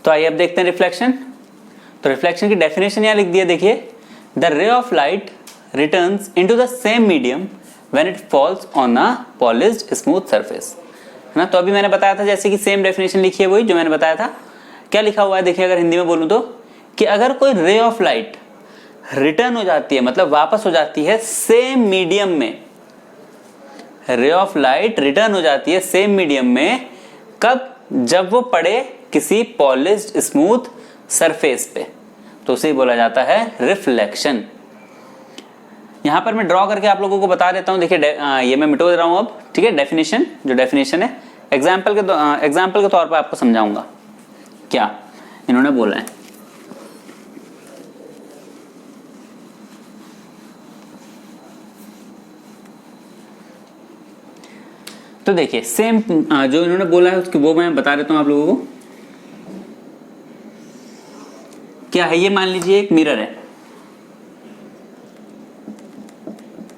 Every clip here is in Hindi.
तो आइए अब देखते हैं रिफ्लेक्शन। तो रिफ्लेक्शन की डेफिनेशन यहाँ लिख दिया, देखिए, the ray of light returns into the same medium when it falls on a polished smooth surface, है ना। तो अभी मैंने बताया था जैसे कि सेम डेफिनेशन लिखी है, वही जो मैंने बताया था। क्या लिखा हुआ है देखिए, अगर हिंदी में बोलूं तो, कि अगर कोई रे ऑफ लाइट रिटर्न हो जाती है, मतलब वापस हो जाती है सेम मीडियम में, रे ऑफ लाइट रिटर्न हो जाती है सेम मीडियम में, कब? जब वो पड़े किसी पॉलिश्ड स्मूथ सरफेस पे, तो उसे बोला जाता है रिफ्लेक्शन। यहां पर मैं ड्रॉ करके आप लोगों को बता देता हूं, देखिए ये मैं मिटो दे रहा हूं अब, ठीक है। डेफिनेशन, जो डेफिनेशन है, एग्जाम्पल के तौर पर आपको समझाऊंगा क्या इन्होंने बोला है। तो देखिए सेम जो इन्होंने बोला है उसकी वो मैं बता देता हूं आप लोगों को। क्या है ये? मान लीजिए एक मिरर है,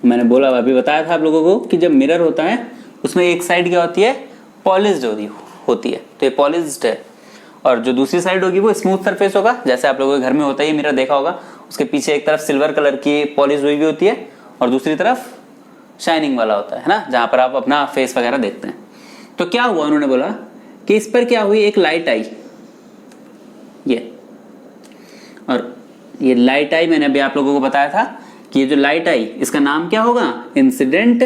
मैंने बोला अभी बताया था आप लोगों को कि जब मिरर होता है उसमें एक साइड क्या होती है? पॉलिश्ड होती है, तो ये पॉलिश्ड है, और जो दूसरी साइड होगी वो स्मूथ सरफेस होगा, जैसे आप लोगों के घर में होता है, ये मिरर देखा होगा, उसके पीछे एक तरफ सिल्वर कलर की पॉलिश हुई भी होती है और दूसरी तरफ शाइनिंग वाला होता है ना, जहां पर आप अपना फेस वगैरह देखते हैं। तो क्या हुआ, उन्होंने बोला कि इस पर क्या हुई, एक लाइट आई, ये, और ये लाइट आई, मैंने अभी आप लोगों को बताया था कि ये जो लाइट आई इसका नाम क्या होगा? Incident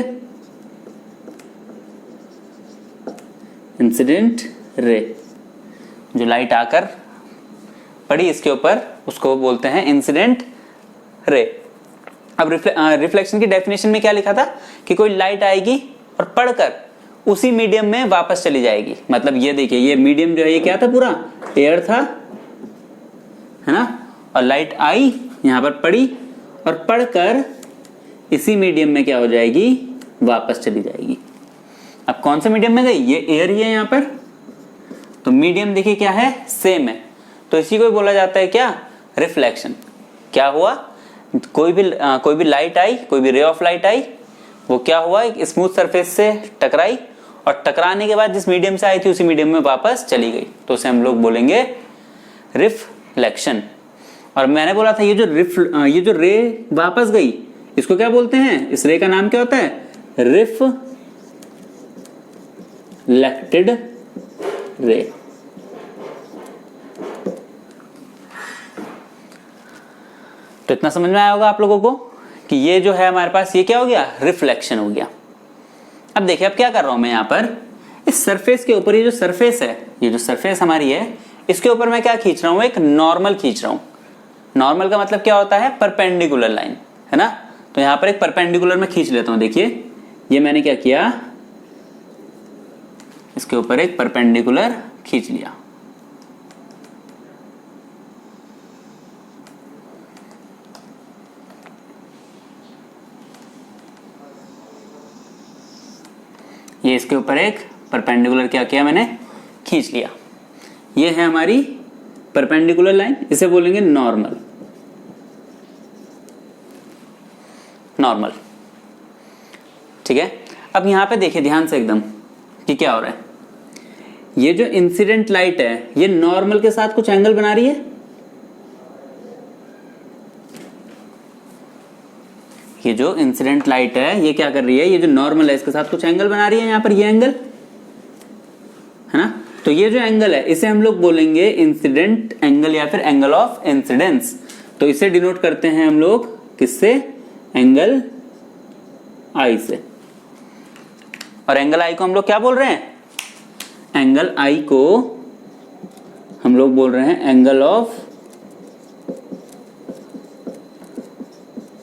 ray. जो लाइट आकर पड़ी इसके ऊपर उसको बोलते हैं इंसिडेंट रे। अब रिफ्लेक्शन की डेफिनेशन में क्या लिखा था कि कोई लाइट आएगी और पढ़कर उसी मीडियम में वापस चली जाएगी। मतलब ये देखिए, ये मीडियम जो है ये क्या था? पूरा एयर था, है ना, और लाइट आई यहां पर पड़ी और पढ़कर इसी मीडियम में क्या हो जाएगी? वापस चली जाएगी। अब कौन से मीडियम में गई? ये एयर ही है यहां पर, तो मीडियम देखिए क्या है? सेम है, तो इसी को बोला जाता है क्या? रिफ्लेक्शन। क्या हुआ? कोई भी लाइट आई, कोई भी रे ऑफ लाइट आई, वो क्या हुआ? एक स्मूथ सरफेस से टकराई, और टकराने के बाद जिस मीडियम से आई थी उसी मीडियम में वापस चली गई, तो उसे हम लोग बोलेंगे रिफ्लेक्शन। और मैंने बोला था ये जो रे वापस गई इसको क्या बोलते हैं? इस रे का नाम क्या होता है? Reflected ray. तो इतना समझ में आया होगा आप लोगों को कि ये जो है हमारे पास, ये क्या हो गया? रिफ्लेक्शन हो गया। अब देखिए, अब क्या कर रहा हूं मैं यहां पर, इस सरफेस के ऊपर, ये जो सरफेस है, ये जो सरफेस हमारी है, इसके ऊपर मैं क्या खींच रहा हूं? एक नॉर्मल खींच रहा हूं। नॉर्मल का मतलब क्या होता है? परपेंडिकुलर लाइन, है ना। तो यहां पर एक परपेंडिकुलर में खींच लेता हूं। देखिए ये मैंने क्या किया, इसके ऊपर एक परपेंडिकुलर खींच लिया। ये इसके ऊपर एक परपेंडिकुलर क्या किया मैंने? खींच लिया। ये है हमारी परपेंडिकुलर लाइन, इसे बोलेंगे नॉर्मल। नॉर्मल, ठीक है। अब यहां पे देखिए ध्यान से एकदम कि क्या हो रहा है। ये जो इंसिडेंट लाइट है ये नॉर्मल के साथ कुछ एंगल बना रही है। ये जो इंसिडेंट लाइट है ये क्या कर रही है? ये जो नॉर्मल है इसके साथ कुछ एंगल बना रही है, यहां पर ये एंगल, है ना। तो ये जो एंगल है इसे हम लोग बोलेंगे इंसिडेंट एंगल या फिर एंगल ऑफ इंसिडेंस। तो इसे डिनोट करते हैं हम लोग किससे? एंगल आई से। और एंगल आई को हम लोग क्या बोल रहे हैं? एंगल आई को हम लोग बोल रहे हैं एंगल ऑफ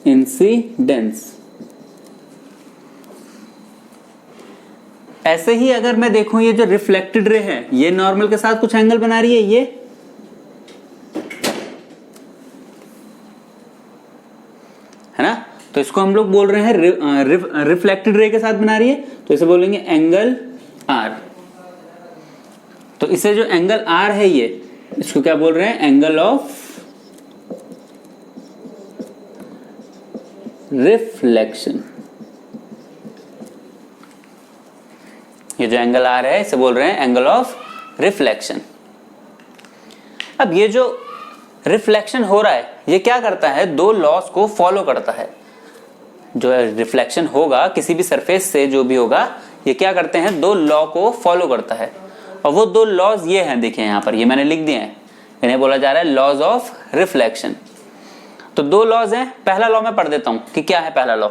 इंसिडेंस। ऐसे ही अगर मैं देखूं, ये जो रिफ्लेक्टेड रे है ये नॉर्मल के साथ कुछ एंगल बना रही है, ये, है ना। तो इसको हम लोग बोल रहे हैं रिफ्लेक्टेड रे के साथ बना रही है, तो इसे बोलेंगे एंगल आर। तो इसे जो एंगल आर है ये, इसको क्या बोल रहे हैं? Angle of reflection. ये जो एंगल आर है इसे बोल रहे हैं एंगल ऑफ रिफ्लेक्शन। अब ये जो रिफ्लेक्शन हो रहा है ये क्या करता है, दो लॉस को फॉलो करता है। जो रिफ्लेक्शन होगा किसी भी सरफेस से जो भी होगा ये क्या करते हैं, दो लॉ को फॉलो करता है। और वो दो लॉज ये हैं, देखिए यहाँ पर ये मैंने लिख दिए हैं, इन्हें बोला जा रहा है लॉज ऑफ रिफ्लेक्शन। तो दो लॉज हैं, पहला लॉ मैं पढ़ देता हूं कि क्या है पहला लॉ।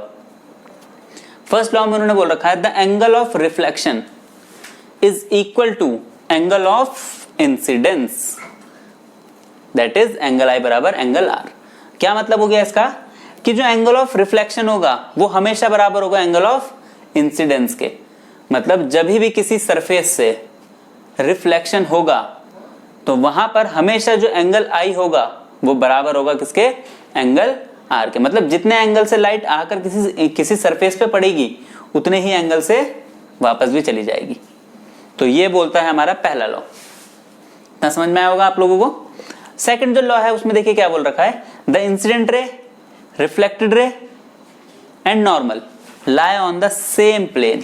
फर्स्ट लॉ में उन्होंने बोल रखा है the angle of reflection is equal to angle of incidence, that is angle i बराबर एंगल आर। क्या मतलब हो गया इसका, कि जो एंगल ऑफ रिफ्लेक्शन होगा वो हमेशा बराबर होगा एंगल ऑफ इंसिडेंस के। मतलब जब भी किसी सरफेस से रिफ्लेक्शन होगा तो वहां पर हमेशा जो एंगल आई होगा वो बराबर होगा किसके, एंगल आर के। मतलब जितने एंगल से लाइट आकर किसी सरफेस पे पड़ेगी उतने ही एंगल से वापस भी चली जाएगी। तो ये बोलता है हमारा पहला लॉ। इतना समझ में आया होगा आप लोगों को। सेकंड जो लॉ है उसमें देखिए क्या बोल रखा है, the incident ray, reflected ray and normal lie on the same plane,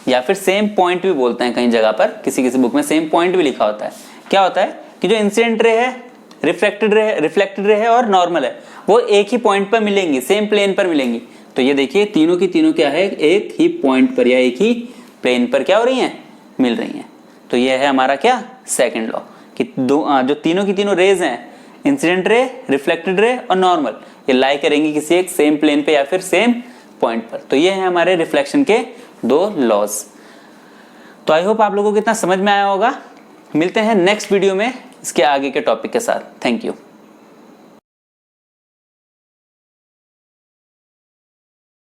या फिर सेम पॉइंट भी बोलते हैं कई जगह पर, किसी किसी बुक में सेम पॉइंट भी लिखा होता है। क्या होता है कि जो इंसिडेंट रे है, रिफ्लेक्टेड रे है और नॉर्मल है, वो एक ही पॉइंट पर मिलेंगी, सेम प्लेन पर मिलेंगी। तो ये देखिए तीनों की तीनों क्या है, एक ही पॉइंट पर या एक ही प्लेन पर क्या हो रही हैं, मिल रही हैं। तो ये है हमारा क्या, सेकंड लॉ, कि जो तीनों की तीनों रेज हैं, इंसिडेंट रे, रिफ्लेक्टेड रे और नॉर्मल, ये लाई करेंगी किसी एक सेम प्लेन पे या फिर सेम पॉइंट पर। तो ये है हमारे रिफ्लेक्शन के दो लॉज। तो आई होप आप लोगों को इतना समझ में आया होगा। मिलते हैं नेक्स्ट वीडियो में इसके आगे के टॉपिक के साथ। Thank you.